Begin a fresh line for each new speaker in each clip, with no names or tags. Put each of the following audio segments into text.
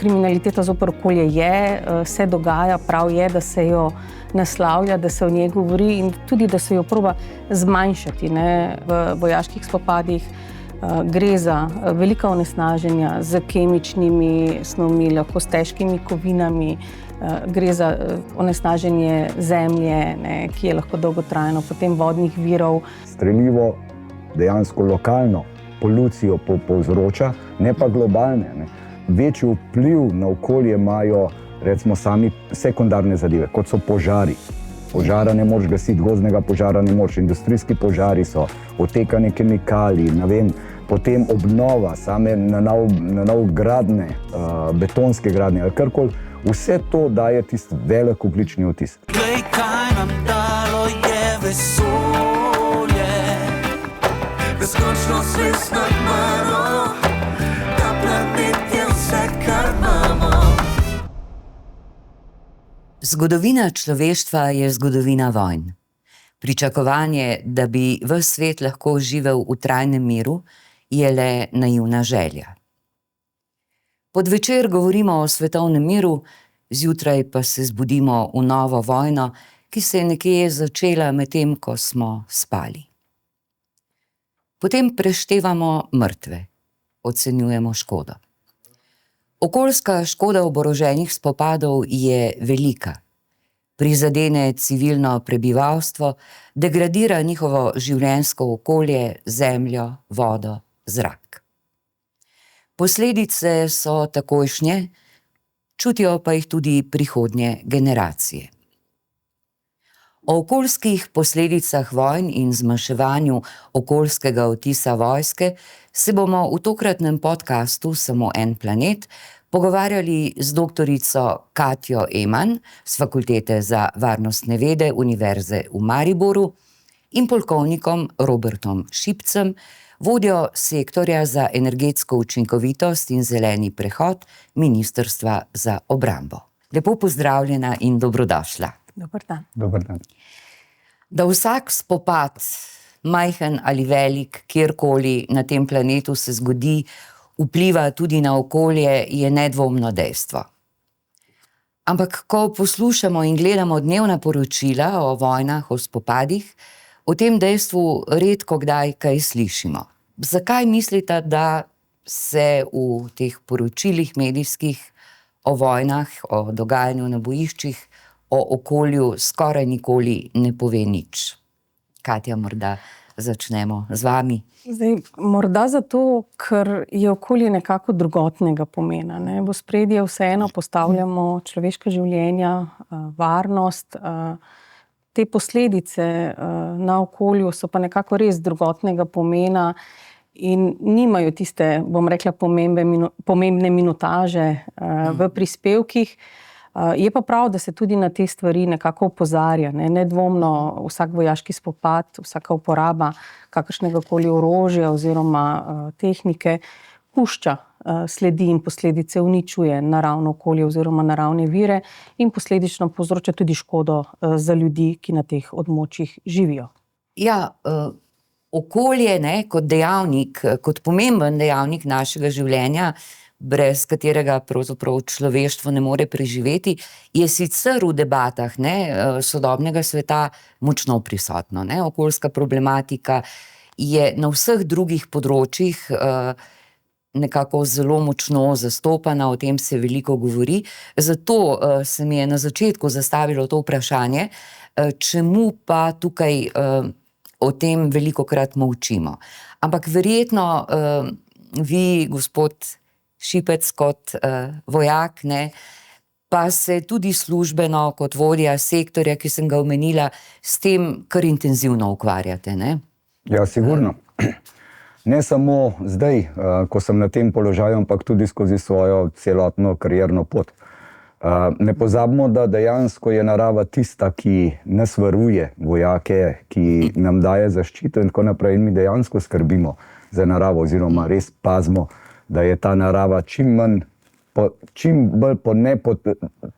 kriminaliteta zoper okolje se dogaja, prav je, da se jo naslavlja, da se o njej govori in tudi, da se jo proba zmanjšati. V vojaških spopadih gre za velika onesnaženja z kemičnimi snovmi, lahko s težkimi kovinami, gre za onesnaženje zemlje, ki je lahko dolgotrajno, potem vodnih virov.
Strelivo dejansko lokalno polucijo povzroča, ne pa globalne. Večji vpliv na okolje imajo recimo sami sekundarne zadeve, kot so požari. Požara ne moreš gasiti, gozdnega požara ne moreš, industrijski požari so, odtekanje kemikalij, potem obnova, same na novo gradnje, betonske gradnje ali karkoli. Vse to daje tisti velik ogljični odtis.
Glej, kaj nam dalo je vesolje, neskončno zvezd nad mano, ta planet je vse, kar imamo.
Zgodovina človeštva je zgodovina vojn. Pričakovanje, da bi ves svet lahko živel v trajnem miru, je le naivna želja. Podvečer govorimo o svetovnem miru, zjutraj pa se zbudimo v novo vojno, ki se je nekje začela medtem, ko smo spali. Potem preštevamo mrtve, ocenjujemo škodo. Okoljska škoda oboroženih spopadov je velika. Prizadene civilno prebivalstvo, degradira njihovo življenjsko okolje, zemljo, vodo, zrak. Posledice so takojšnje, čutijo pa jih tudi prihodnje generacije. O okoljskih posledicah vojn in zmanjševanju okoljskega odtisa vojske se bomo v tokratnem podcastu Samo en planet pogovarjali z doktorico Katjo Eman z Fakultete za varnostne vede Univerze v Mariboru in polkovnikom Robertom Šipcem, vodjo sektorja za energetsko učinkovitost in zeleni prehod Ministrstva za obrambo. Lepo pozdravljena in dobrodošla.
Dober dan.
Dober dan.
Da vsak spopad, majhen ali velik, kjerkoli na tem planetu se zgodi, vpliva tudi na okolje, je nedvomno dejstvo. Ampak ko poslušamo in gledamo dnevna poročila o vojnah, o spopadih, o tem dejstvu redko kdaj kaj slišimo. Zakaj mislite, da se v teh poročilih medijskih o vojnah, o dogajanju na bojiščih, o okolju skoraj nikoli ne pove nič? Katja, morda začnemo z vami.
Morda zato, ker je okolje nekako drugotnega pomena. V ospredje vseeno postavljamo človeška življenja, varnost. Te posledice na okolju so pa nekako res drugotnega pomena in nimajo tiste, bom rekla, pomembne minutaže v prispevkih. Je pa prav, da se tudi na te stvari nekako opozarja. Nedvomno vsak vojaški spopad, vsaka uporaba kakršnega koli orožja oziroma tehnike pušča sledi in posledice uničuje naravno okolje oziroma naravne vire in posledično povzroča tudi škodo za ljudi, ki na teh območjih živijo.
Ja, okolje kot dejavnik, kot pomemben dejavnik našega življenja, brez katerega pravzaprav človeštvo ne more preživeti, je sicer v debatah sodobnega sveta močno prisotno. Okoljska problematika je na vseh drugih področjih nekako zelo močno zastopana, o tem se veliko govori. Zato se mi je na začetku zastavilo to vprašanje, čemu pa tukaj o tem velikokrat molčimo. Ampak verjetno vi, gospod Šipec, kot vojak, pa se tudi službeno kot vodja sektorja, ki sem ga omenila, s tem kar intenzivno ukvarjate, ne?
Ja, sigurno. Ne samo zdaj, ko sem na tem položaju, ampak tudi skozi svojo celotno karierno pot. Ne pozabimo, da dejansko je narava tista, ki nas varuje, vojake, ki nam daje zaščito in tako naprej. In mi dejansko skrbimo za naravo oziroma res pazimo, da je ta narava čim bolj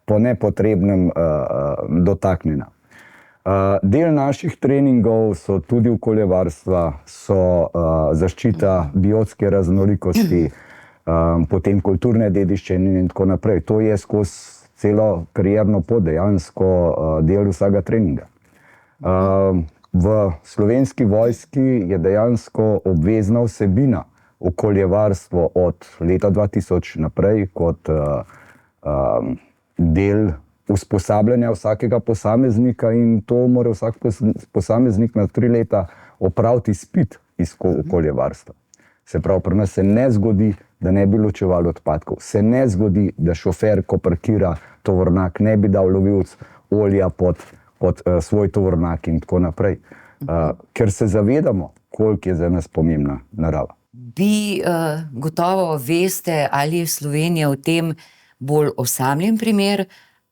po nepotrebnem dotaknjena. Del naših treningov so tudi okoljevarstva, so zaščita biotske raznolikosti, potem kulturne dediščine in tako naprej. To je skozi celo karierno pot dejansko del vsega treninga. V Slovenski vojski je dejansko obvezna vsebina okoljevarstvo od leta 2000 naprej kot del usposabljanja vsakega posameznika, in to mora vsak posameznik na 3 leta opraviti izpit iz okoljevarstva. Se pravi, pri nas se ne zgodi, da ne bi ločevali odpadkov. Se ne zgodi, da šofer, ko parkira tovornjak, ne bi dal lovilc olja pod svoj tovornjak in tako naprej. Ker se zavedamo, koliko je za nas pomembna narava.
Vi gotovo veste, ali je Slovenija v tem bolj osamljen primer,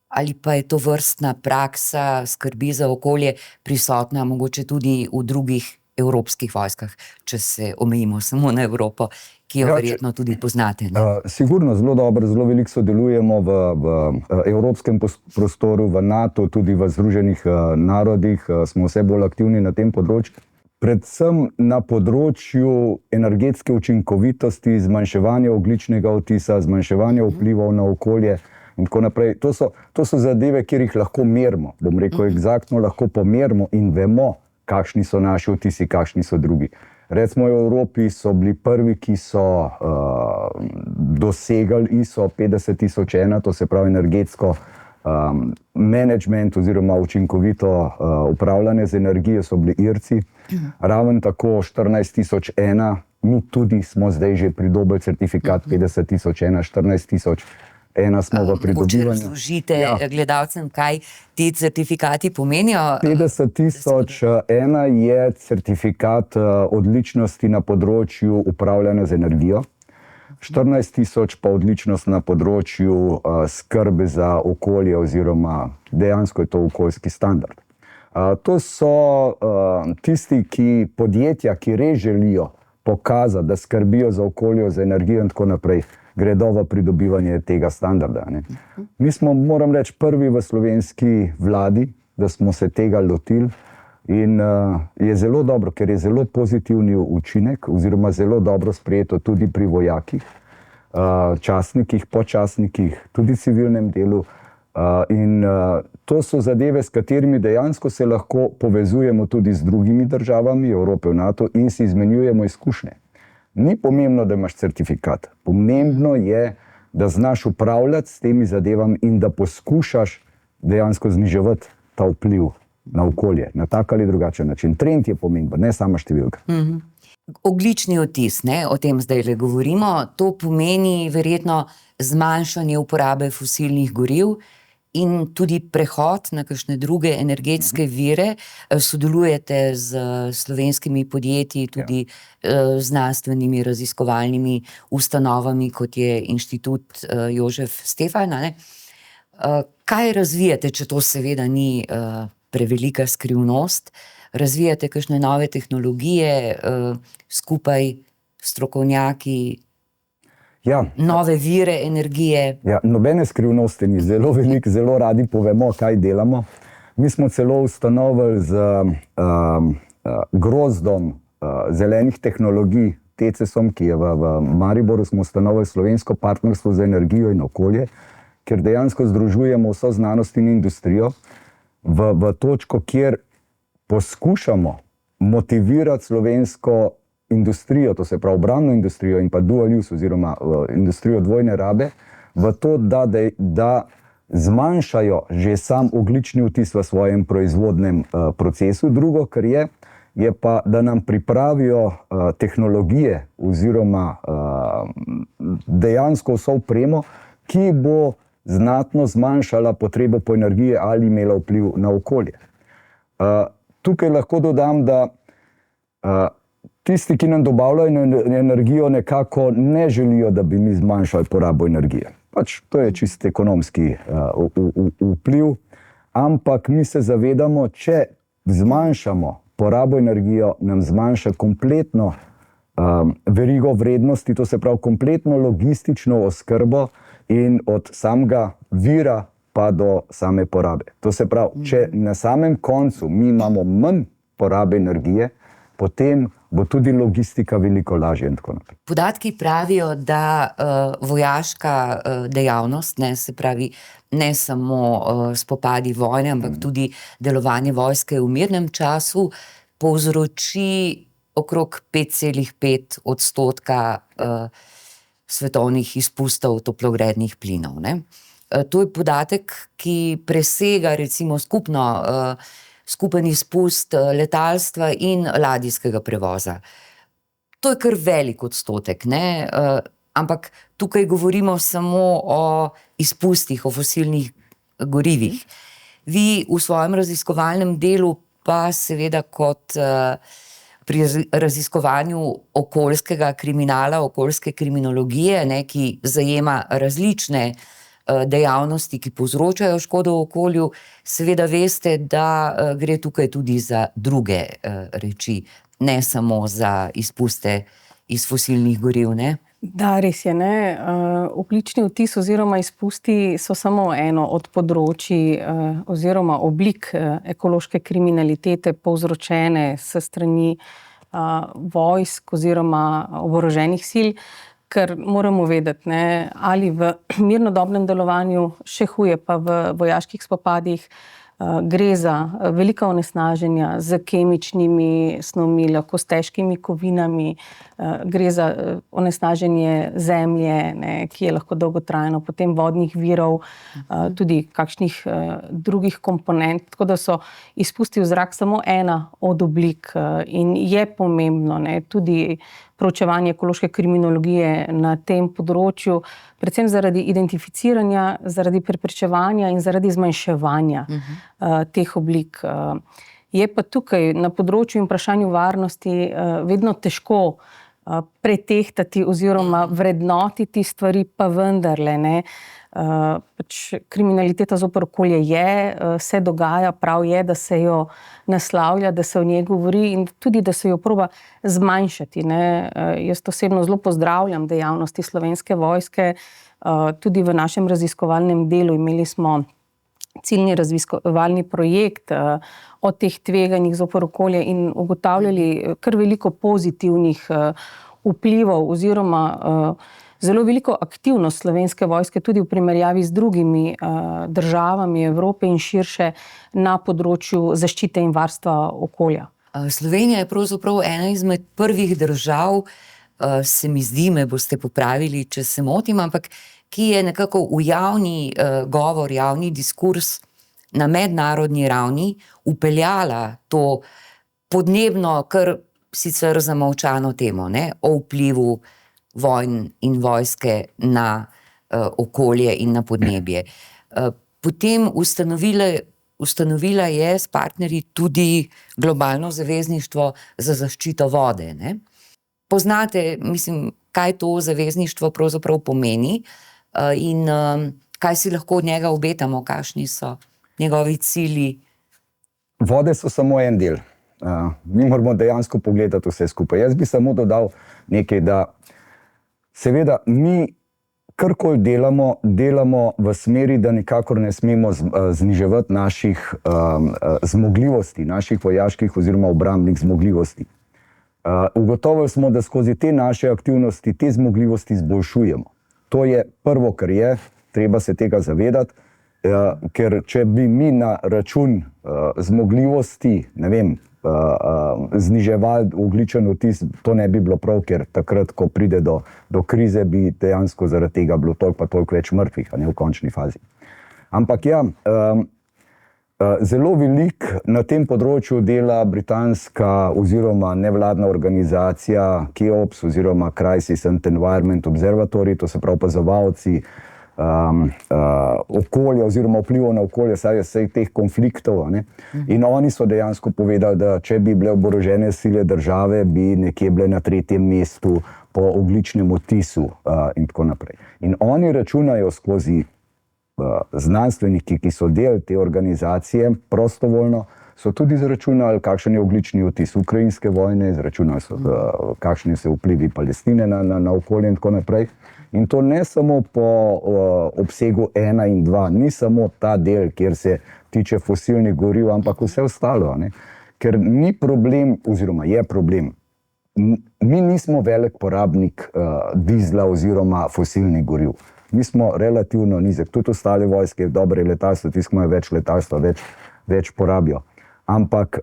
ali pa je to vrstna praksa skrbi za okolje prisotna mogoče tudi v drugih evropskih vojskah, če se omejimo samo na Evropo, ki jo verjetno tudi poznate.
Sigurno zelo dobro, zelo veliko sodelujemo v evropskem prostoru, v NATO, tudi v Združenih narodih, smo vse bolj aktivni na tem področju. Predvsem na področju energetske učinkovitosti, zmanjševanja ogljičnega odtisa, zmanjševanja vplivov na okolje in tako naprej. To so zadeve, kjer jih lahko merimo. Bom rekel, eksaktno lahko pomerimo in vemo, kakšni so naši odtisi, kakšni so drugi. Recimo v Evropi so bili prvi, ki so dosegali ISO 50001, to se pravi energetsko management oziroma učinkovito upravljanje z energijo, so bili Irci. Raven tako 14001, mi tudi smo zdaj že pridobili certifikat 50001, 14001 smo v pridobivanju.
Mogoče razložite gledalcem, kaj ti certifikati pomenijo?
50001 je certifikat odličnosti na področju upravljanja z energijo. 14.000 pa odličnost na področju skrbe za okolje oziroma dejansko je to okoljski standard. To so tisti, podjetja, ki res želijo pokazati, da skrbijo za okolje, za energijo in tako naprej, gredo v pridobivanje tega standarda. Mi smo, moram reči, prvi v slovenski vladi, da smo se tega lotili. In je zelo dobro, ker je zelo pozitivni učinek oziroma zelo dobro sprejeto tudi pri vojakih, častnikih, počastnikih, tudi civilnem delu. In to so zadeve, s katerimi dejansko se lahko povezujemo tudi z drugimi državami Evrope v NATO in si izmenjujemo izkušnje. Ni pomembno, da imaš certifikat. Pomembno je, da znaš upravljati s temi zadevami in da poskušaš dejansko zniževati ta vpliv na okolje, na tak ali drugačen način. Trend je pomemben, ne sama številka.
Ogljični odtis, o tem zdaj govorimo, to pomeni verjetno zmanjšanje uporabe fosilnih goriv in tudi prehod na kakšne druge energetske vire. Sodelujete z slovenskimi podjetji, tudi znanstvenimi raziskovalnimi ustanovami, kot je Inštitut Jožef Stefan. Kaj razvijate, če to seveda ni prevelika skrivnost? Razvijate kakšne nove tehnologije skupaj s strokovnjaki, nove vire energije?
Nobene skrivnosti ni, zelo veliko, zelo radi povemo, kaj delamo. Mi smo celo ustanovili z grozdom zelenih tehnologij, TECES-om, ki je v Mariboru, smo ustanovili Slovensko partnerstvo za energijo in okolje, ker dejansko združujemo vso znanost in industrijo v točko, kjer poskušamo motivirati slovensko industrijo, to se pravi obrambno industrijo in pa dual use oziroma industrijo dvojne rabe, v to, da zmanjšajo že sam ogljični odtis v svojem proizvodnem procesu. Drugo, kar je pa, da nam pripravijo tehnologije oziroma dejansko vso opremo, ki bo znatno zmanjšala potrebo po energiji ali imela vpliv na okolje. Tukaj lahko dodam, da tisti, ki nam dobavljajo energijo, nekako ne želijo, da bi mi zmanjšali porabo energije. Pač to je čisto ekonomski vpliv, ampak mi se zavedamo, če zmanjšamo porabo energijo, nam zmanjša kompletno verigo vrednosti, to se pravi kompletno logistično oskrbo in od samega vira pa do same porabe. To se pravi, če na samem koncu mi imamo manj porabe energije, potem bo tudi logistika veliko lažja in tako naprej.
Podatki pravijo, da vojaška dejavnost, se pravi ne samo spopadi vojne, ampak tudi delovanje vojske v mirnem času, povzroči okrog 5,5% svetovnih izpustov toplogrednih plinov. Ne? To je podatek, ki presega recimo skupen izpust letalstva in ladijskega prevoza. To je kar velik odstotek, ne? Ampak tukaj govorimo samo o izpustih, o fosilnih gorivih. Vi v svojem raziskovalnem delu pa seveda kot pri raziskovanju okoljskega kriminala, okoljske kriminologije, ne, ki zajema različne dejavnosti, ki povzročajo škodo v okolju, seveda veste, da gre tukaj tudi za druge reči, ne samo za izpuste iz fosilnih goriv, ne?
Da, res je, ne. Ogljični odtis oziroma izpusti so samo eno od področij oziroma oblik ekološke kriminalitete povzročene s strani vojsk oziroma oboroženih sil, ker moramo vedeti, ne, ali v mirnodobnem delovanju, še huje pa v vojaških spopadih, gre za velika onesnaženja z kemičnimi snovmi, lahko s težkimi kovinami, gre za onesnaženje zemlje, ne, ki je lahko dolgotrajno, potem vodnih virov, tudi kakšnih drugih komponent, tako da so izpusti v zrak samo ena od oblik in je pomembno, ne, tudi proučevanje ekološke kriminologije na tem področju, predvsem zaradi identificiranja, zaradi preprečevanja in zaradi zmanjševanja teh oblik. Je pa tukaj na področju in vprašanju varnosti vedno težko pretehtati oziroma vrednotiti stvari, pa vendarle, ne. Pač kriminaliteta zoper okolje se dogaja, prav je, da se jo naslavlja, da se o njej govori in tudi, da se jo proba zmanjšati, ne. Jaz osebno zelo pozdravljam dejavnosti Slovenske vojske, tudi v našem raziskovalnem delu imeli smo ciljni raziskovalni projekt o teh tveganjih zoper okolje in ugotavljali kar veliko pozitivnih vplivov oziroma zelo veliko aktivnost Slovenske vojske tudi v primerjavi z drugimi državami Evrope in širše na področju zaščite in varstva okolja.
Slovenija je pravzaprav ena izmed prvih držav, se mi zdi, me boste popravili, če se motim, ampak ki je nekako v javni govor, javni diskurs na mednarodni ravni vpeljala to podnebno, kar sicer zamolčano temo, ne, o vplivu vojn in vojske na okolje in na podnebje. Potem ustanovila je s partnerji tudi globalno zavezništvo za zaščito vode, ne. Poznate, mislim, kaj to zavezništvo pravzaprav pomeni in kaj si lahko od njega obetamo, kakšni so njegovi cilji?
Vode so samo en del. Mi moramo dejansko pogledati vse skupaj. Jaz bi samo dodal nekaj, da seveda mi karkoli delamo v smeri, da nikakor ne smemo zniževati naših zmogljivosti, naših vojaških oziroma obrambnih zmogljivosti. Ugotovili smo, da skozi te naše aktivnosti te zmogljivosti izboljšujemo. To je prvo, kar je, treba se tega zavedati, ker če bi mi na račun zmogljivosti, ne vem, zniževali ogljičen odtis, to ne bi bilo prav, ker takrat, ko pride do krize, bi dejansko zaradi tega bilo toliko pa toliko več mrtvih, a ne v končni fazi. Ampak ja, zelo velik na tem področju dela britanska oziroma nevladna organizacija KEOPS oziroma Crisis and Environment Observatory, to se pravi opazovalci okolja oziroma vplivov na okolje, saj vseh teh konfliktov, ne? In oni so dejansko povedali, da če bi bile oborožene sile države, bi nekje bile na 3. mestu po ogljičnem odtisu in tako naprej. In oni računajo skozi znanstveniki, ki so del te organizacije, prostovoljno, so tudi izračunali, kakšen je ogljični odtis ukrajinske vojne, izračunali so, kakšni so vplivi Palestine na okolje in tako naprej. In to ne samo po obsegu 1 in 2, ni samo ta del, kjer se tiče fosilnih goriv, ampak vse ostalo, ne? ker ni problem, oziroma je problem. Mi nismo velik porabnik dizla oziroma fosilnih goriv. Mi smo relativno nizek. Tudi ostale vojske, dobre letalstvo, tisti, ki imajo več letalstva, več porabijo. Ampak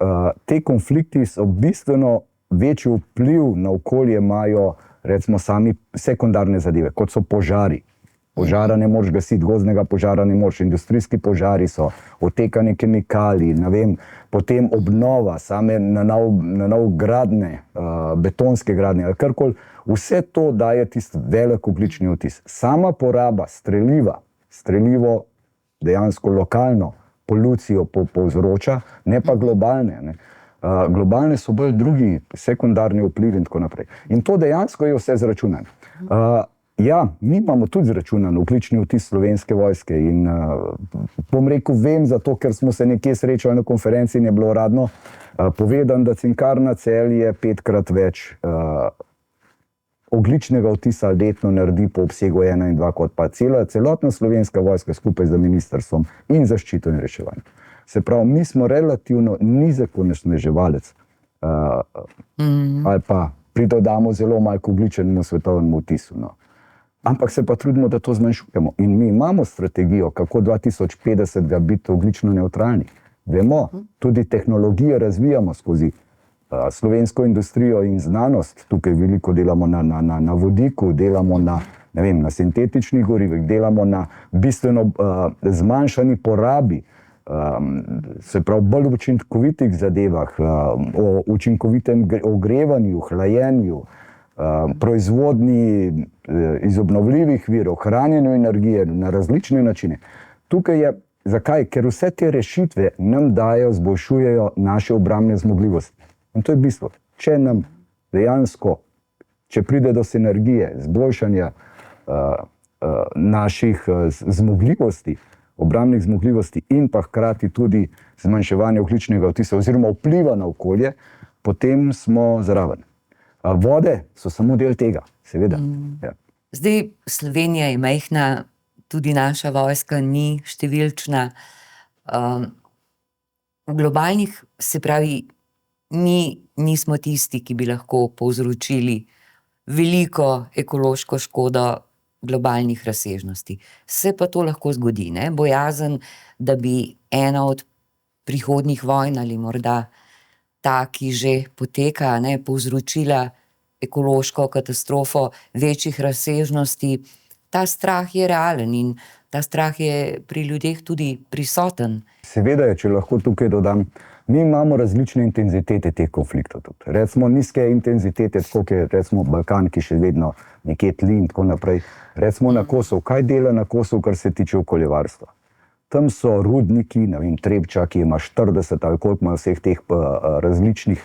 te konflikti so bistveno večji vpliv na okolje imajo recimo sami sekundarne zadeve, kot so požari. Požara ne moreš gasiti, gozdnega požara ne moreš, industrijski požari so, odtekanje kemikalij, ne vem, potem obnova, same na novo gradnje, betonske gradnje ali karkoli, vse to daje tisti velik ogljični odtis. Sama poraba strelivo dejansko lokalno polucijo povzroča, ne pa globalne. Ne. Globalne so bolj drugi sekundarni vplivi in tako naprej. In to dejansko je vse zračunano. Ja, mi imamo tudi zračunan ogljični odtis Slovenske vojske in bom rekel, vem zato, ker smo se nekje srečali na konferenci in je bilo uradno povedano, da Cinkarna Celje 5-krat več ogljičnega odtisa letno naredi po obsegu 1 in 2, kot pa celotna Slovenska vojska skupaj z ministrstvom in zaščito in reševanje. Se pravi, mi smo relativno nizek onesnaževalec ali pa pridodamo zelo malo k ogljičnemu svetovnemu odtisu. No. Ampak se pa trudimo, da to zmanjšujemo. In mi imamo strategijo, kako 2050 biti ogljično nevtralni. Vemo, tudi tehnologije razvijamo skozi slovensko industrijo in znanost. Tukaj veliko delamo na vodiku, delamo na sintetičnih gorivih, delamo na bistveno zmanjšani porabi, se pravi bolj učinkovitih zadevah, o učinkovitem ogrevanju, hlajenju, proizvodnji iz obnovljivih virov, hranjenju energije na različne načine. Tukaj je, zakaj? Ker vse te rešitve nam dajo, zboljšujejo naše obrambne zmogljivosti. In to je bistvo. Če nam dejansko, če pride do sinergije, zboljšanja naših zmogljivosti, obrambnih zmogljivosti in pa hkrati tudi zmanjševanje ogljičnega odtisa oziroma vpliva na okolje, potem smo zraven. Vode so samo del tega, seveda. Ja.
Zdaj, Slovenija je majhna, tudi naša vojska ni številčna. V globalnih, se pravi, mi nismo tisti, ki bi lahko povzročili veliko ekološko škodo globalnih razsežnosti. Se pa to lahko zgodi, ne? Bojazen, da bi ena od prihodnjih vojn ali morda ta, ki že poteka, ne, povzročila ekološko katastrofo večjih razsežnosti. Ta strah je realen in ta strah je pri ljudeh tudi prisoten.
Seveda je, če lahko tukaj dodam, mi imamo različne intenzitete teh konfliktov tudi. Recimo nizke intenzitete, tako je recimo Balkan, ki še vedno nekje tli in tako naprej. Recimo na Kosovu. Kaj dela na Kosovu, kar se tiče okoljevarstva? Tam so rudniki, ne vem, Trebča, ki ima 40 ali koliko ima vseh teh različnih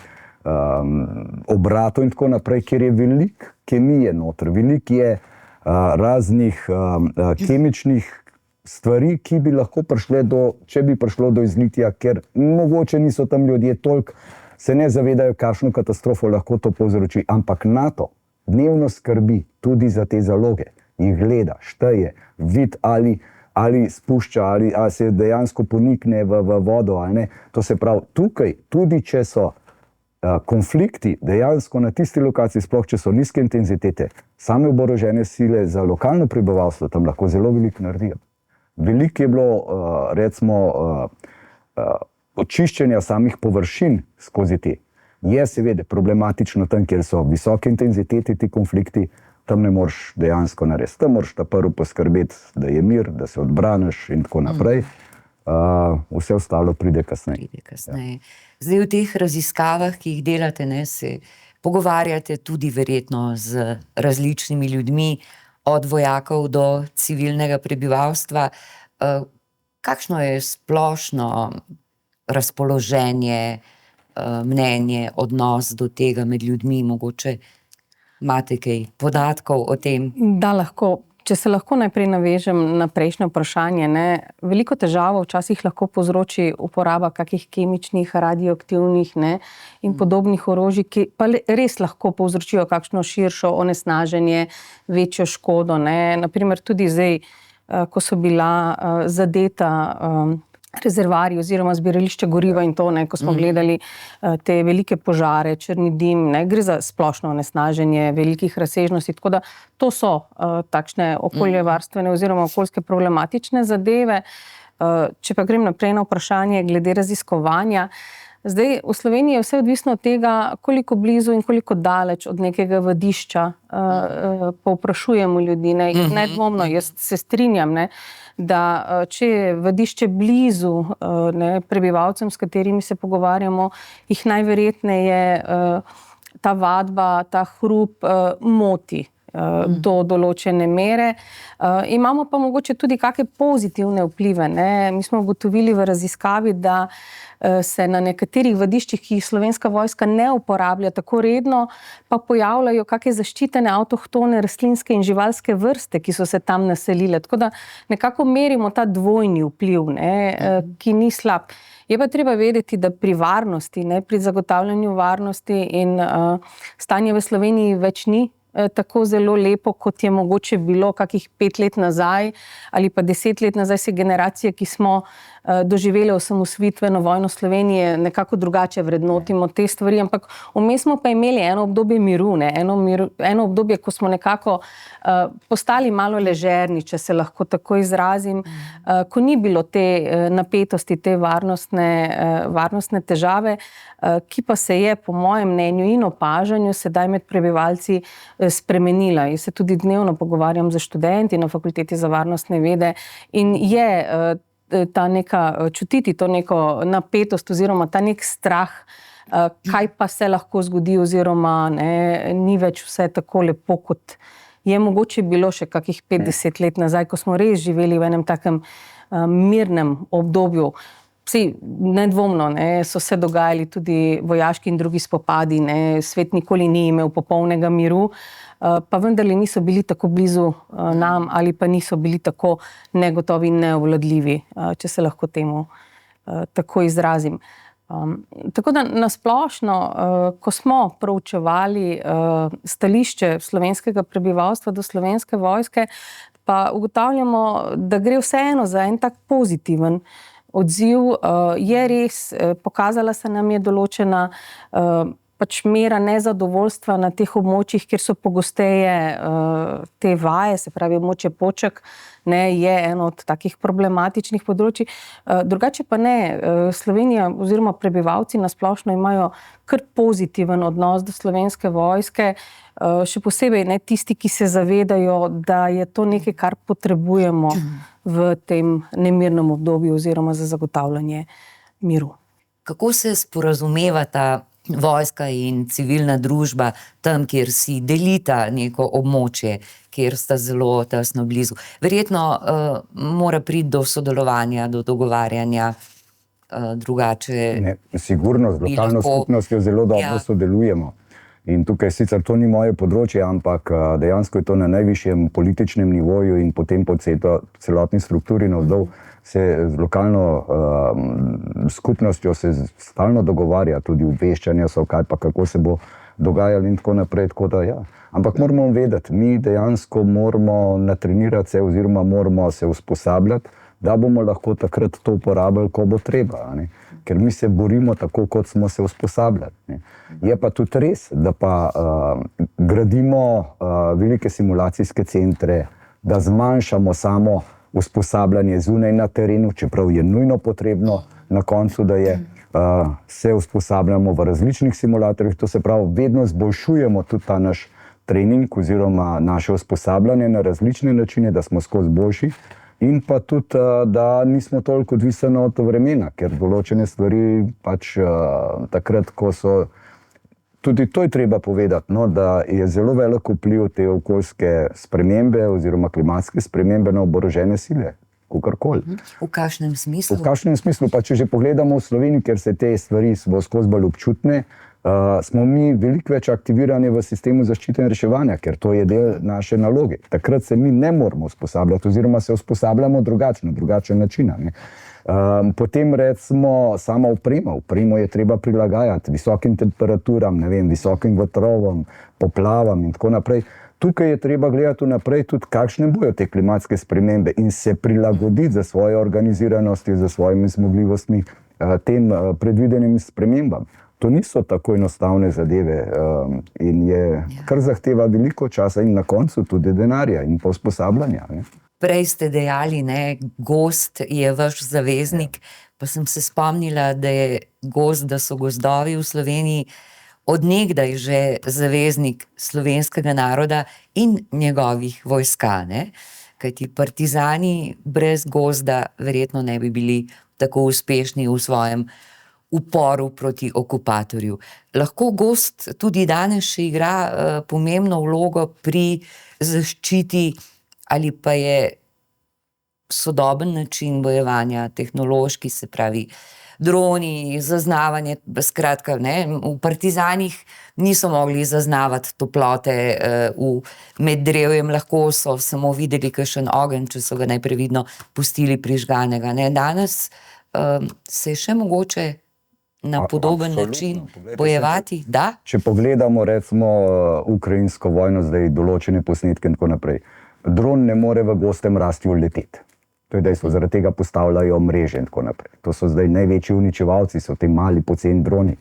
obratov in tako naprej, kjer je veliko kemije noter, veliko je raznih kemičnih stvari, ki bi lahko prišle če bi prišlo do izlitja, ker mogoče niso tam ljudje toliko, se ne zavedajo, kakšno katastrofo lahko to povzroči. Ampak NATO dnevno skrbi tudi za te zaloge, jih gleda, šteje, vidi ali spušča, ali se dejansko ponikne v vodo, ali ne. To se pravi, tukaj, tudi če so konflikti dejansko na tisti lokaciji, sploh če so nizke intenzitete, same oborožene sile za lokalno prebivalstvo tam lahko zelo veliko naredijo. Veliko je bilo, recimo, očiščenja samih površin skozi te. Je seveda problematično tam, kjer so visoke intenzitete ti konflikti, tam ne moreš dejansko narediti. Tam moraš ta prvo poskrbeti, da je mir, da se odbraniš in tako naprej. Vse ostalo pride kasneje.
Ja. Zdaj v teh raziskavah, ki jih delate, ne, se pogovarjate tudi verjetno z različnimi ljudmi, od vojakov do civilnega prebivalstva. Kakšno je splošno razpoloženje, mnenje, odnos do tega med ljudmi? Mogoče imate kaj podatkov o tem?
Da, lahko. Če se lahko najprej navežem na prejšnje vprašanje, ne, veliko težavo včasih lahko povzroči uporaba kakih kemičnih, radioaktivnih, ne, in podobnih orožij, ki pa res lahko povzročijo kakšno širšo onesnaženje, večjo škodo. Ne. Naprimer tudi zdaj, ko so bila zadeta rezervarji oziroma zbirališče goriva in to, ne, ko smo gledali te velike požare, črni dim, ne, gre za splošno onesnaženje velikih razsežnosti, tako da to so takšne okoljevarstvene oziroma okoljske problematične zadeve. Če pa grem naprej na vprašanje glede raziskovanja, zdaj v Sloveniji je vse odvisno od tega, koliko blizu in koliko daleč od nekega vadišča povprašujemo ljudi. Nedvomno, jaz se strinjam, ne, da če je vadišče blizu prebivalcem, s katerimi se pogovarjamo, jih najverjetneje ta vadba, ta hrup moti do določene mere. Imamo pa mogoče tudi kakšne pozitivne vplive. Ne? Mi smo ugotovili v raziskavi, da se na nekaterih vadiščih, ki jih Slovenska vojska ne uporablja tako redno, pa pojavljajo kakšne zaščitene avtohtone rastlinske in živalske vrste, ki so se tam naselile. Tako da nekako merimo ta dvojni vpliv, ne? Ki ni slab. Je pa treba vedeti, da pri varnosti, ne, pri zagotavljanju varnosti in stanje v Sloveniji več ni tako zelo lepo, kot je mogoče bilo kakih 5 let nazaj ali pa 10 let nazaj. Se generacije, ki smo doživeli osamosvojitveno vojno Slovenije, nekako drugače vrednotimo te stvari, ampak vmes smo pa imeli eno obdobje miru, ne? Eno obdobje, ko smo nekako postali malo ležerni, če se lahko tako izrazim, ko ni bilo te napetosti, te varnostne težave, ki pa se je po mojem mnenju in opažanju sedaj med prebivalci spremenila. Jaz se tudi dnevno pogovarjam z študenti na Fakulteti za varnostne vede in je ta neka, čutiti to neko napetost oziroma ta nek strah, kaj pa se lahko zgodi oziroma ne, ni več vse tako lepo, kot je mogoče bilo še kakih 50 let nazaj, ko smo res živeli v enem takem mirnem obdobju. Vsi, nedvomno, ne, so se dogajali tudi vojaški in drugi spopadi, ne, svet nikoli ni imel popolnega miru, pa vendarle niso bili tako blizu nam ali pa niso bili tako negotovi in neobvladljivi, če se lahko temu tako izrazim. Tako da nasplošno, ko smo proučevali stališče slovenskega prebivalstva do Slovenske vojske, pa ugotavljamo, da gre vseeno za en tak pozitiven odziv. Je res, pokazala se nam je določena pač mera nezadovoljstva na teh območjih, kjer so pogosteje te vaje, se pravi območje Poček, ne, je eno od takih problematičnih področij. Drugače pa ne, Slovenija oziroma prebivalci nasplošno imajo kar pozitiven odnos do Slovenske vojske, še posebej ne, tisti, ki se zavedajo, da je to nekaj, kar potrebujemo v tem nemirnem obdobju oziroma za zagotavljanje miru.
Kako se sporazumevata vojska in civilna družba tam, kjer si delita neko območje, kjer sta zelo tesno blizu? Verjetno mora priti do sodelovanja, do dogovarjanja, drugače.
Ne, sigurno, z lokalno skupnostjo zelo dobro sodelujemo. In tukaj sicer to ni moje področje, ampak dejansko je to na najvišjem političnem nivoju in potem po celotni strukturi navzdol se z lokalno skupnostjo se stalno dogovarja, tudi obveščanja so, kaj pa kako se bo dogajalo in tako naprej. Tako da, ja. Ampak moramo vedeti, mi dejansko moramo natrenirati se oziroma moramo se usposabljati, da bomo lahko takrat to uporabljali, ko bo treba. Ne? Ker mi se borimo tako, kot smo se usposabljali. Ne? Je pa tudi res, da pa gradimo velike simulacijske centre, da zmanjšamo samo usposabljanje zunaj na terenu, čeprav je nujno potrebno na koncu, da je se usposabljamo v različnih simulatorjih, to se pravi, vedno zboljšujemo tudi ta naš trening oziroma naše usposabljanje na različne načine, da smo skozi boljši. In pa tudi, da nismo toliko odvisni od vremena, ker določene stvari pač takrat, ko so, tudi to je treba povedati, no, da je zelo velik vpliv te okoljske spremembe oziroma klimatske spremembe na oborožene sile, kakorkoli.
V kakšnem smislu?
V kakšnem smislu, pa če že pogledamo v Sloveniji, ker se te stvari so skozi bolj občutne, smo mi veliko več aktivirani v sistemu zaščite in reševanja, ker to je del naše naloge. Takrat se mi ne moramo usposabljati oziroma se usposabljamo drugačen način. Potem recimo sama opremo je treba prilagajati visokim temperaturam, ne vem, visokim vetrovom, poplavam in tako naprej. Tukaj je treba gledati vnaprej tudi, kakšne bojo te klimatske spremembe in se prilagoditi za svojo organiziranost, za svojimi zmogljivostmi tem predvidenim spremembam. To niso tako enostavne zadeve in je kar zahteva veliko časa in na koncu tudi denarja in pa usposabljanja. Ne.
Prej ste dejali, ne, gozd je vaš zaveznik, pa sem se spomnila, da je gozd, da so gozdovi v Sloveniji od nekdaj že zaveznik slovenskega naroda in njegovih vojska, ne? Kajti partizani brez gozda verjetno ne bi bili tako uspešni v svojem uporu proti okupatorju. Lahko gozd tudi danes še igra pomembno vlogo pri zaščiti, ali pa je sodoben način bojevanja, tehnološki, se pravi droni, zaznavanje, skratka, ne, v partizanih niso mogli zaznavati toplote med drevjem, lahko so samo videli kakšen ogenj, če so ga neprevidno pustili prižganega. Ne. Danes se še mogoče na podoben način bojevati, da?
Če pogledamo recimo ukrajinsko vojno, zdaj določene posnetke in tako naprej, dron ne more v gostem rastju leteti. To je dejstvo, zaradi tega postavljajo mreže in tako naprej. To so zdaj največji uničevalci, so te mali poceni droni.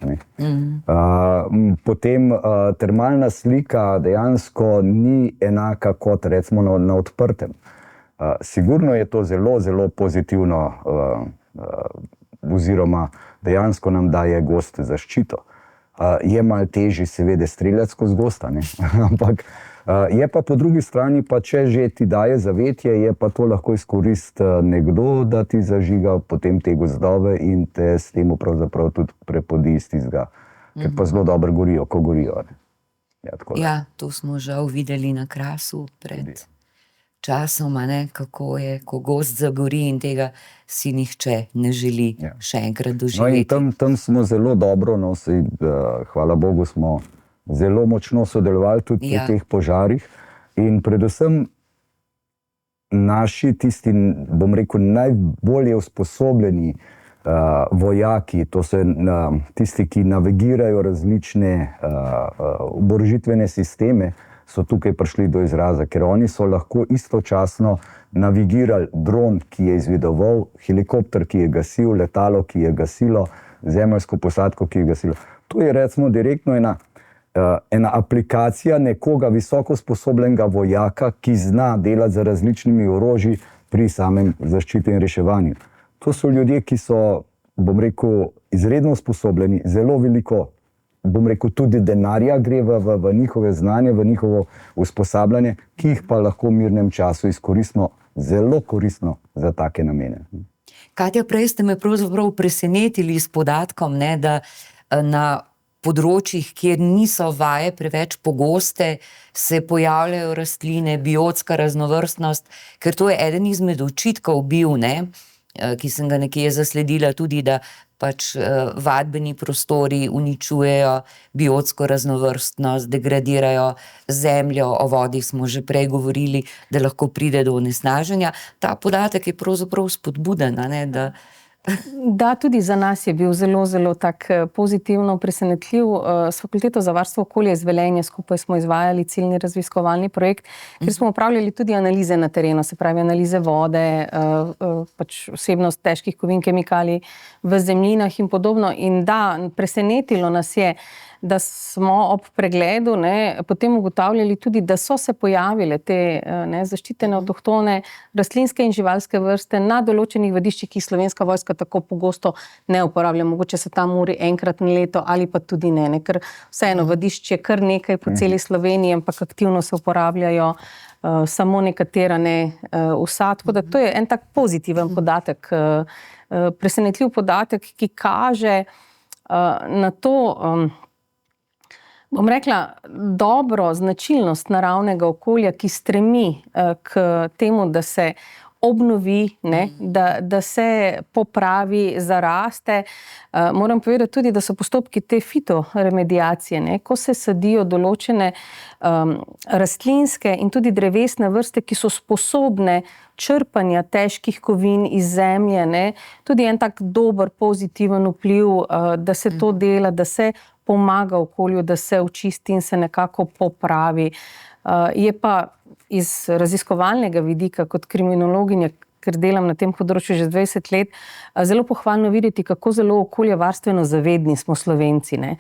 Potem termalna slika dejansko ni enaka kot recimo na odprtem. Sigurno je to zelo, zelo pozitivno oziroma dejansko nam daje gozd zaščito. Je malo težje seveda streljati skozi gozd, ampak je pa po drugi strani, pa če že ti daje zavetje, je pa to lahko izkorist nekdo, da ti zažiga potem te gozdove in te s tem pravzaprav tudi prepodi iz tistega, ker pa zelo dobro gorijo, ko gorijo.
Ja, to smo žal videli na Krasu pred časoma, kako je, ko gozd zagori in tega si nihče ne želi še enkrat doživeti.
No in tam smo zelo dobro, hvala Bogu smo zelo močno sodelovali tudi pri teh požarih in predvsem naši tisti, bom rekel, najbolje usposobljeni vojaki, to so tisti, ki navigirajo različne oborožitvene sisteme, so tukaj prišli do izraza, ker oni so lahko istočasno navigirali dron, ki je izvedoval, helikopter, ki je gasil, letalo, ki je gasilo, zemeljsko posadko, ki je gasilo. To je recimo direktno ena aplikacija nekoga visoko usposobljenega vojaka, ki zna delati z različnimi orožji pri samem zaščiti in reševanju. To so ljudje, ki so, bom rekel, izredno usposobljeni, zelo veliko, bom rekel, tudi denarja gre v njihove znanje, v njihovo usposabljanje, ki jih pa lahko v mirnem času izkoristimo zelo koristno za take namene.
Katja, prej ste me pravzaprav presenetili s podatkom, da na področjih, kjer niso vaje preveč pogoste, se pojavljajo rastline, biotska raznovrstnost, ker to je eden izmed očitkov bil, ki sem ga nekje zasledila tudi, da pač vadbeni prostori uničujejo biotsko raznovrstnost, degradirajo zemljo, o vodi smo že prej govorili, da lahko pride do onesnaženja. Ta podatek je pravzaprav spodbuden, da...
Da, tudi za nas je bil zelo, zelo tak pozitivno presenetljiv. S Fakulteto za varstvo okolja iz Velenja skupaj smo izvajali ciljni raziskovalni projekt, kjer smo opravljali tudi analize na terenu, se pravi analize vode, pač vsebnost težkih kovin, kemikalij v zemljinah in podobno. In da, presenetilo nas je, da smo ob pregledu potem ugotavljali tudi, da so se pojavile te zaščitene avtohtone rastlinske in živalske vrste na določenih vadiščih, ki Slovenska vojska tako pogosto ne uporablja. Mogoče se tam uri enkrat na leto ali pa tudi ne, ker vseeno vadišč je kar nekaj po celi Sloveniji, ampak aktivno se uporabljajo samo nekatera, vsa. Tako da to je en tak pozitiven podatek, presenetljiv podatek, ki kaže na to, bom rekla, dobro značilnost naravnega okolja, ki stremi k temu, da se obnovi, da se popravi, zaraste. Moram povedati tudi, da so postopki te fitoremediacije, ko se sadijo določene rastlinske in tudi drevesne vrste, ki so sposobne črpanja težkih kovin iz zemlje, tudi en tak dober, pozitiven vpliv, da se to dela, da se pomaga okolju, da se očisti in se nekako popravi. Je pa iz raziskovalnega vidika kot kriminologinja, ker delam na tem področju že 20 let, zelo pohvalno videti, kako zelo okoljevarstveno zavedni smo Slovenci. Ne.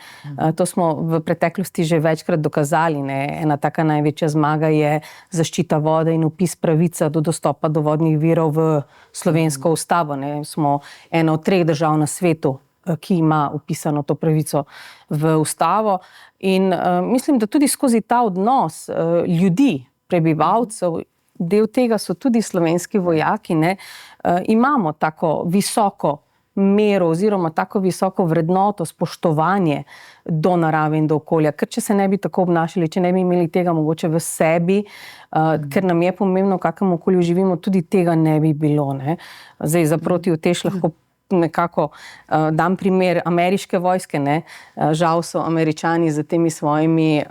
To smo v preteklosti že večkrat dokazali. Ne. Ena taka največja zmaga je zaščita vode in vpis pravica do dostopa do vodnih virov v slovensko ustavo. Ne. Smo ena od 3 držav na svetu, ki ima upisano to pravico v ustavo. In mislim, da tudi skozi ta odnos ljudi, prebivalcev, del tega so tudi slovenski vojaki, ne, imamo tako visoko mero oziroma tako visoko vrednoto, spoštovanje do narave in do okolja. Ker če se ne bi tako obnašali, če ne bi imeli tega mogoče v sebi, ker nam je pomembno, v kakšnem okolju živimo, tudi tega ne bi bilo. Ne. Zdaj za protiutež lahko nekako dam primer ameriške vojske. Ne. Žal so Američani za temi svojimi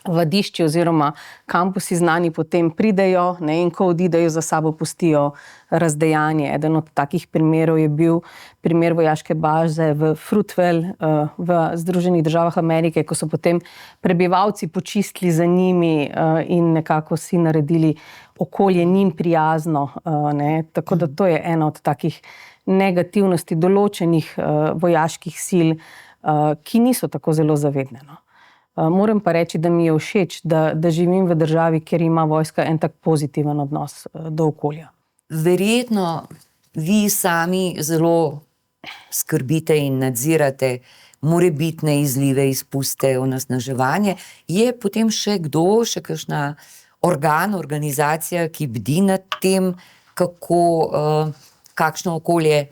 vadišči oziroma kampusi znani potem pridejo, ne, in ko odidejo, za sabo pustijo razdejanje. Eden od takih primerov je bil primer vojaške baze v Fruitvale v Združenih državah Amerike, ko so potem prebivalci počistili za njimi in nekako si naredili okolje njim prijazno. Ne. Tako da to je ena od takih negativnosti določenih vojaških sil, ki niso tako zelo zavedne. No. Moram pa reči, da mi je všeč, da živim v državi, kjer ima vojska en tak pozitiven odnos do okolja.
Verjetno vi sami zelo skrbite in nadzirate morebitne izlive, izpuste, onesnaževanje. Je potem še kdo, še kakšna organizacija, ki bdi nad tem, kakšno okolje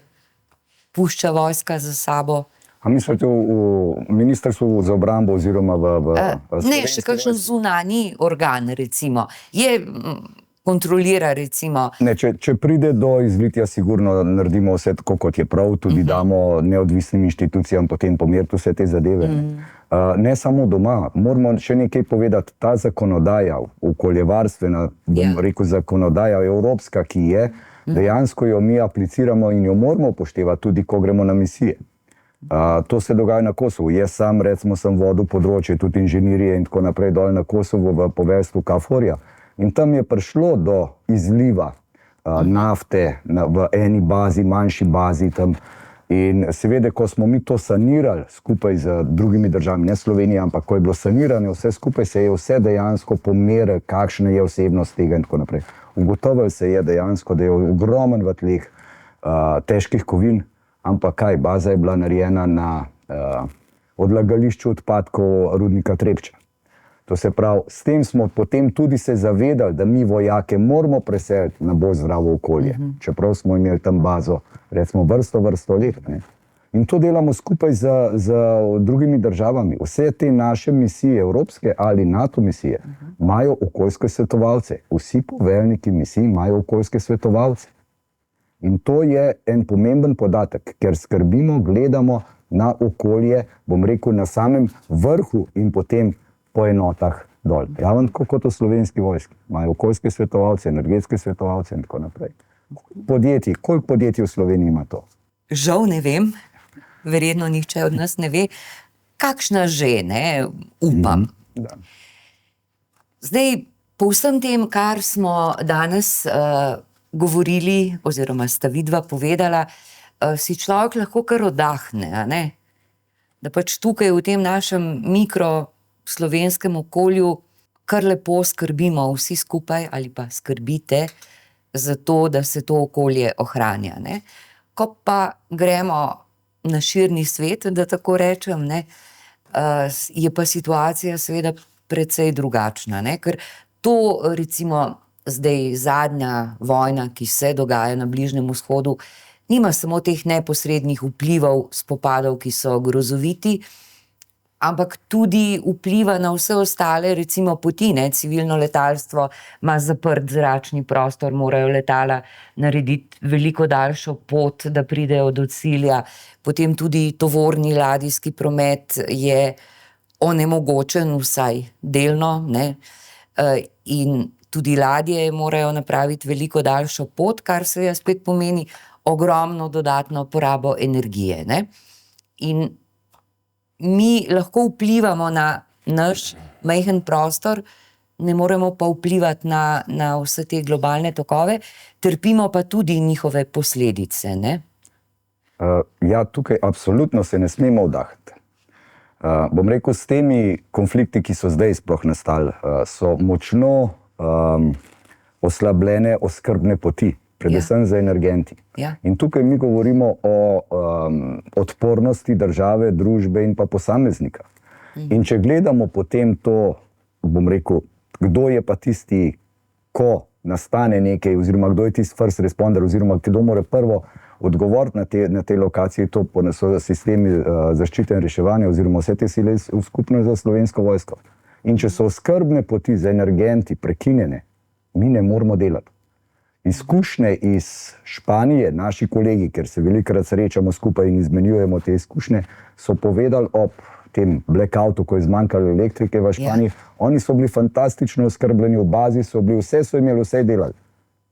pušča vojska za sabo?
A mislite v Ministrstvu za obrambo oziroma v
ne, še kakšen zunanji organ, recimo. Kontrolira, recimo.
Ne, če pride do izlitja, sigurno naredimo vse tako, kot je prav, tudi damo neodvisnim inštitucijam potem pomeriti vse te zadeve. Ne samo doma, moramo še nekaj povedati, ta zakonodaja, okoljevarstvena, bom rekel zakonodaja evropska, ki je, dejansko jo mi apliciramo in jo moramo upoštevati tudi, ko gremo na misije. To se dogaja na Kosovu. Jaz sam, recimo, sem vodil področje, tudi inženirije in tako naprej dol na Kosovu v poveljstvu KFOR-ja. In tam je prišlo do izliva nafte v eni bazi, manjši bazi tam. In seveda, ko smo mi to sanirali skupaj z drugimi državami, ne Slovenija, ampak ko je bilo sanirano vse skupaj, se je vse dejansko pomerilo, kakšna je vsebnost tega in tako naprej. Ugotovilo se je dejansko, da je ogromen v tleh težkih kovin. Ampak kaj, baza je bila narejena na odlagališču odpadkov rudnika Trepča. To se pravi, s tem smo potem tudi se zavedali, da mi vojake moramo preseliti na bolj zdravo okolje. Čeprav smo imeli tam bazo, recimo vrsto let. Ne. In to delamo skupaj z drugimi državami. Vse te naše misije, evropske ali NATO misije, imajo okoljske svetovalce. Vsi poveljniki misij imajo okoljske svetovalce. In to je en pomemben podatek, ker skrbimo, gledamo na okolje, bom rekel, na samem vrhu in potem po enotah dol. Javno kot v Slovenski vojski. Imajo okoljske svetovalce, energetske svetovalce in tako naprej. Podjetij, koliko podjetij v Sloveniji ima to?
Žal ne vem, verjetno nihče od nas ne ve. Kakšna že, ne, upam. Zdaj, po vsem tem, kar smo danes govorili, oziroma sta vidva povedala, si človek lahko kar oddahne, a ne? Da pač tukaj v tem našem mikro-slovenskem okolju kar lepo skrbimo vsi skupaj ali pa skrbite za to, da se to okolje ohranja, ne? Ko pa gremo na širni svet, da tako rečem, ne, je pa situacija seveda precej drugačna, ne? Ker to, recimo, zdaj zadnja vojna, ki se dogaja na Bližnjem vzhodu, nima samo teh neposrednih vplivov spopadov, ki so grozoviti, ampak tudi vpliva na vse ostale, recimo poti, ne, civilno letalstvo ima zaprt zračni prostor, morajo letala narediti veliko daljšo pot, da pridejo do cilja, potem tudi tovorni ladijski promet je onemogočen, vsaj delno, ne, in tudi ladje morajo napraviti veliko daljšo pot, kar seveda spet pomeni ogromno dodatno porabo energije, ne. In mi lahko vplivamo na naš majhen prostor ne moremo pa vplivati na vse te globalne tokove, trpimo pa tudi njihove posledice, ne?
Ja, tukaj absolutno se ne smemo vdahati. Bom rekel, s temi konflikti, ki so zdaj sploh nastali, so močno oslabljene oskrbne poti, predvsem za energenti.
Ja.
In tukaj mi govorimo o odpornosti države, družbe in pa posameznika. In če gledamo potem to, bom rekel, kdo je pa tisti, ko nastane nekaj, oziroma kdo je tisti first responder, oziroma kdo mora prvo odgovoriti na te lokacije, to so sistemi zaščite in reševanja, oziroma vse te sile skupno za Slovensko vojsko. In če so oskrbne poti z energenti prekinjene, mi ne moramo delati. Izkušnje iz Španije, naši kolegi, ker se velikokrat srečamo skupaj in izmenjujemo te izkušnje, so povedali ob tem blackoutu, ko je zmanjkalo elektrike v Španiji, oni so bili fantastično oskrbljeni, v bazi so bili, vse so imeli, vse delali.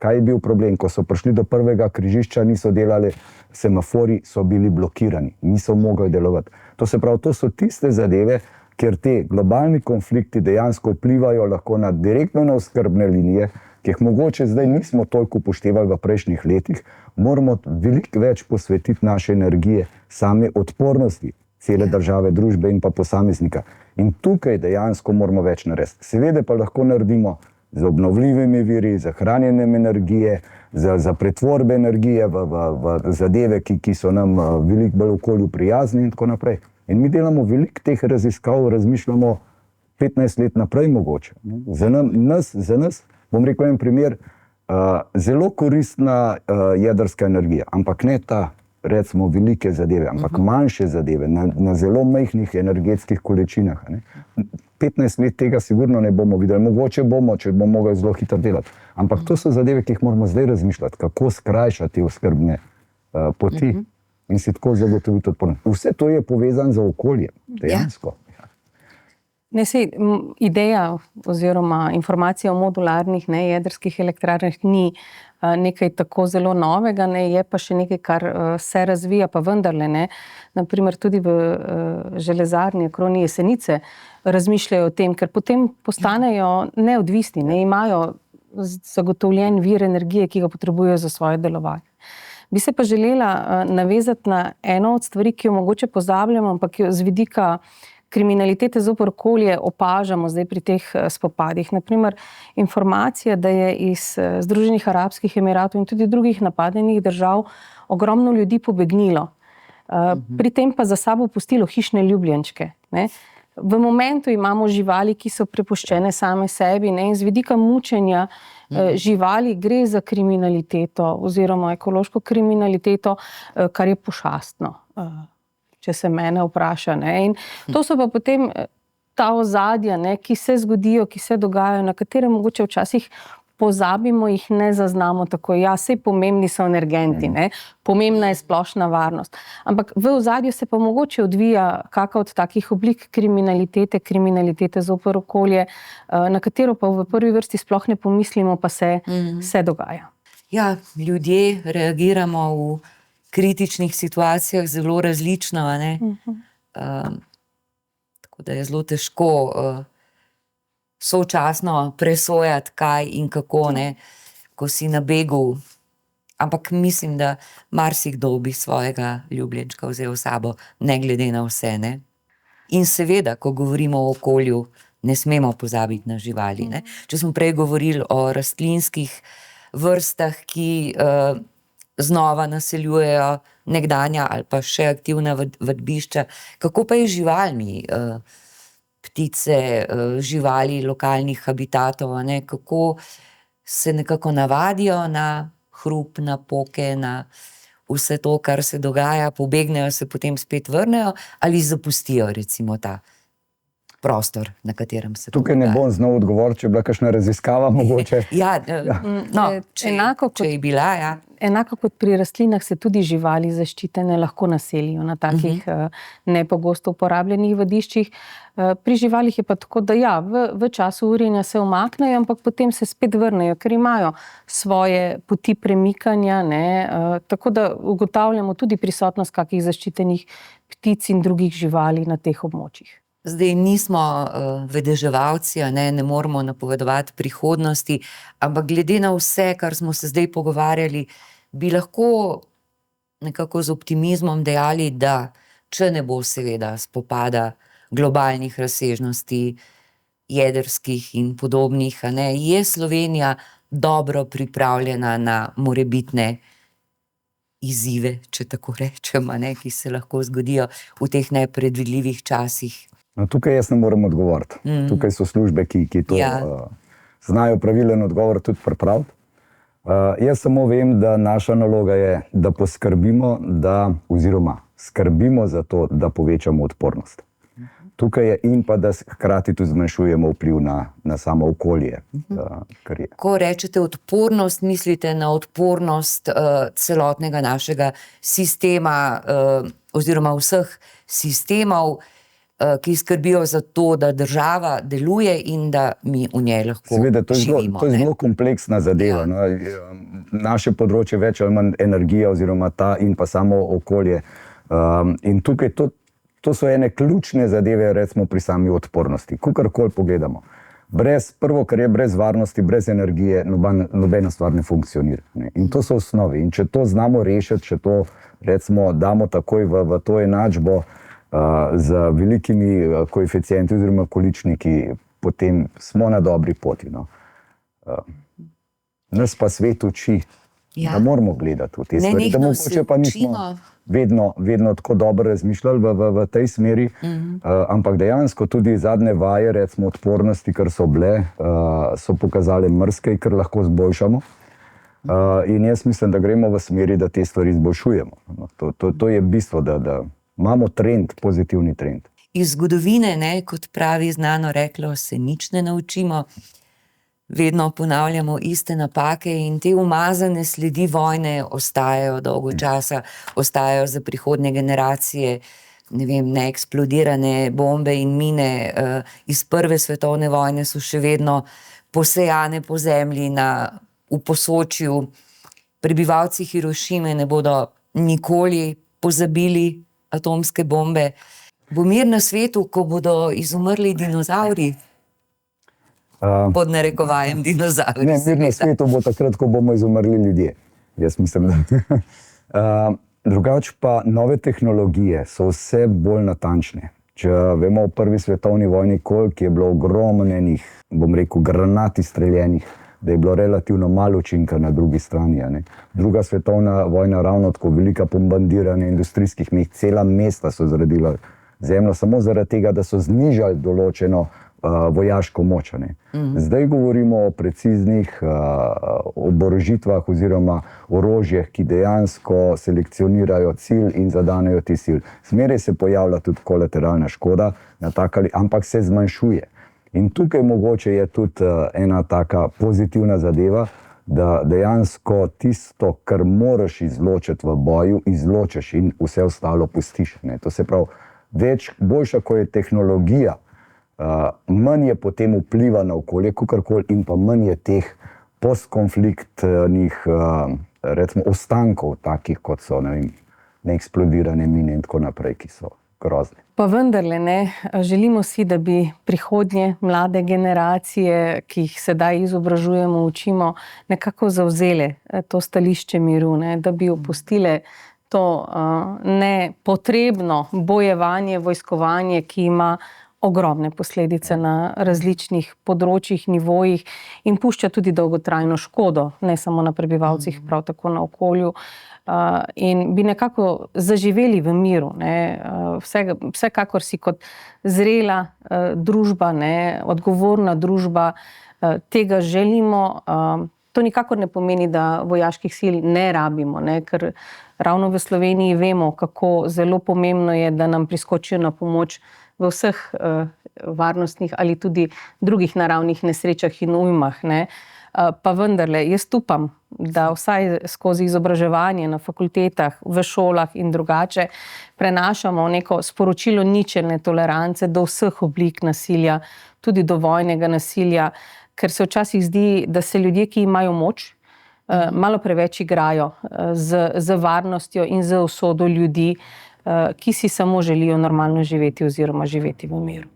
Kaj je bil problem? Ko so prišli do prvega križišča, niso delali, semafori so bili blokirani, niso mogli delovati. To se pravi, to so tiste zadeve, ker te globalni konflikti dejansko vplivajo lahko direktno na oskrbne linije, ki jih mogoče zdaj nismo toliko upoštevali v prejšnjih letih, moramo veliko več posvetiti naše energije, same odpornosti cele države, družbe in pa posameznika. In tukaj dejansko moramo več narediti. Seveda pa lahko naredimo z obnovljivimi viri, za hranjenjem energije, za pretvorbe energije v zadeve, ki so nam veliko bolj okolju prijazni in tako naprej. In mi delamo veliko teh raziskav, razmišljamo 15 let naprej mogoče. Za nas, bom rekel en primer, zelo koristna jedrska energija, ampak ne ta, recimo, velike zadeve, ampak manjše zadeve, na zelo majhnih energetskih količinah. 15 let tega sigurno ne bomo videli, mogoče bomo, če bomo mogli zelo hitro delati. Ampak to so zadeve, ki jih moramo zdaj razmišljati, kako skrajšati oskrbne poti in si tako zagotoviti odpornost. Vse to je povezano z okoljem, dejansko.
Ideja oziroma informacija o modularnih jedrskih elektrarnah ni nekaj tako zelo novega, je pa še nekaj, kar se razvija, pa vendarle. Naprimer tudi v železarni Akroni Jesenice razmišljajo o tem, ker potem postanejo neodvisni, imajo zagotovljen vir energije, ki ga potrebujejo za svoje delovanje. Bi se pa želela navezati na eno od stvari, ki jo mogoče pozabljamo, ampak jo z vidika kriminalitete zoper okolje opažamo zdaj pri teh spopadih. Naprimer, informacija, da je iz Združenih arabskih emiratov in tudi drugih napadenih držav ogromno ljudi pobegnilo. Pri tem pa za sabo pustilo hišne ljubljenčke. V momentu imamo živali, ki so prepuščene same sebi, in z vidika mučenja živali gre za kriminaliteto oziroma ekološko kriminaliteto, kar je pošastno, če se mene vpraša. In to so pa potem ta ozadja, ki se zgodijo, ki se dogajajo, na katere mogoče včasih pozabimo, jih ne zaznamo tako. Ja, saj pomembni so energenti, pomembna je splošna varnost. Ampak v ozadju se pa mogoče odvija kakšna od takih oblik kriminalitete zoper okolje, na katero pa v prvi vrsti sploh ne pomislimo, pa se dogaja.
Ja, ljudje reagiramo v kritičnih situacijah zelo različno, tako da je zelo težko sočasno presojati, kaj in kako, ko si na begu. Ampak mislim, da marsikdo bi svojega ljubljenčka vzel s sabo, ne glede na vse. In seveda, ko govorimo o okolju, ne smemo pozabiti na živali. Če smo prej govorili o rastlinskih vrstah, ki znova naseljujejo nekdanja ali pa še aktivna vadbišča, kako pa je z živalmi? Ptice, živali lokalnih habitatov, kako se nekako navadijo na hrup, na poke, na vse to, kar se dogaja, pobegnejo, se potem spet vrnejo ali zapustijo recimo ta prostor, na katerem se
tukaj ne bom znal odgovoriti, če je bila kakšna raziskava mogoče.
Če je bila, ja.
Enako kot pri rastlinah se tudi živali zaščitene lahko naselijo na takih nepogosto uporabljenih vadiščih. Pri živalih je pa tako, da v času urjenja se umaknejo, ampak potem se spet vrnejo, ker imajo svoje poti premikanja, tako da ugotavljamo tudi prisotnost kakih zaščitenih ptic in drugih živali na teh območjih.
Zdaj nismo vedeževalci, ne moremo napovedovati prihodnosti, ampak glede na vse, kar smo se zdaj pogovarjali, bi lahko nekako z optimizmom dejali, da če ne bo seveda spopada globalnih razsežnosti, jedrskih in podobnih, je Slovenija dobro pripravljena na morebitne izzive, če tako rečem, ki se lahko zgodijo v teh nepredvidljivih časih.
No, tukaj jaz ne morem odgovoriti. Tukaj so službe, ki to znajo pravilen odgovor tudi pripraviti. Jaz samo vem, da naša naloga je, da poskrbimo, oziroma skrbimo za to, da povečamo odpornost. Tukaj je in pa, da hkrati tudi zmanjšujemo vpliv na samo okolje.
Ko rečete odpornost, mislite na odpornost celotnega našega sistema oziroma vseh sistemov, ki skrbijo za to, da država deluje in da mi v njej lahko živimo.
To je zelo kompleksna zadeva. Naše področje več ali manj energija oziroma ta in pa samo okolje. In tukaj to so ene ključne zadeve, recimo pri sami odpornosti. Kakorkoli pogledamo. Prvo, kar je brez varnosti, brez energije, nobena stvar ne funkcionira. In to so osnovi. In če to znamo rešiti, če to recimo damo takoj v to enačbo z velikimi koeficienti oziroma količniki, potem smo na dobri poti. Nas pa svet uči, da moramo gledati v te stvari, da mogoče pa nismo vedno tako dobro razmišljali v tej smeri, ampak dejansko tudi zadnje vaje, recimo odpornosti, kar so bile, so pokazali marsikaj, kar lahko zboljšamo. In jaz mislim, da gremo v smeri, da te stvari izboljšujemo. To je bistvo, da imamo trend, pozitivni trend.
Iz zgodovine, kot pravi znano reklo, se nič ne naučimo. Vedno ponavljamo iste napake in te umazane sledi vojne ostajajo dolgo časa, ostajajo za prihodnje generacije, neeksplodirane bombe in mine iz Prve svetovne vojne so še vedno posejane po zemlji v Posočju. Prebivalci Hirošime ne bodo nikoli pozabili atomske bombe. Bo mir na svetu, ko bodo izumrli dinozavri? Pod narekovajem dinozavri.
Ne, mir na svetu bo takrat, ko bomo izumrli ljudje. Jaz mislim, da. Drugače pa nove tehnologije so vse bolj natančne. Če vemo v Prvi svetovni vojni, koliko je bilo ogromnenih, granat izstreljenih, da je bilo relativno malo učinka na drugi strani. Druga svetovna vojna, ravno tako velika bombardiranja industrijskih mest, cela mesta so zredila zemljo, samo zaradi tega, da so znižali določeno vojaško moč. Zdaj govorimo o preciznih oborožitvah oziroma orožjih, ki dejansko selekcionirajo cilj in zadanejo ti cilj. Zmeraj se pojavlja tudi kolateralna škoda, ampak se zmanjšuje. In tukaj mogoče je tudi ena taka pozitivna zadeva, da dejansko tisto, kar moraš izločiti v boju, izločiš in vse ostalo pustiš. To se pravi, boljša, ko je tehnologija, manj je potem vpliva na okolje, kakorkoli, in pa manj je teh postkonfliktnih recimo ostankov, takih kot so neeksplodirane mine in tako naprej, ki so grozne.
Pa vendarle želimo si, da bi prihodnje mlade generacije, ki jih sedaj izobražujemo, učimo, nekako zavzele to stališče miru, da bi opustile to nepotrebno bojevanje, vojskovanje, ki ima ogromne posledice na različnih področjih, nivojih in pušča tudi dolgotrajno škodo, ne samo na prebivalcih, prav tako na okolju. In bi nekako zaživeli v miru. Vsekakor si kot zrela družba, odgovorna družba, tega želimo. To nikakor ne pomeni, da vojaških sil ne rabimo, ker ravno v Sloveniji vemo, kako zelo pomembno je, da nam priskočijo na pomoč v vseh varnostnih ali tudi drugih naravnih nesrečah in ujmah. Pa vendarle, jaz upam, da vsaj skozi izobraževanje na fakultetah, v šolah in drugače prenašamo neko sporočilo ničelne tolerance do vseh oblik nasilja, tudi do vojnega nasilja, ker se včasih zdi, da se ljudje, ki imajo moč, malo preveč igrajo z varnostjo in z usodo ljudi. ki si samo želijo normalno živeti oziroma živeti v miru.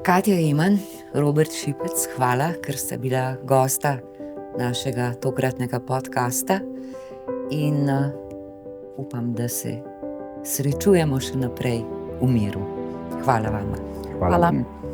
Katja Eman, Robert Šipec, hvala, ker sta bila gosta našega tokratnega podcasta in upam, da se srečujemo še naprej v miru. Hvala vama.
Hvala.
Hvala.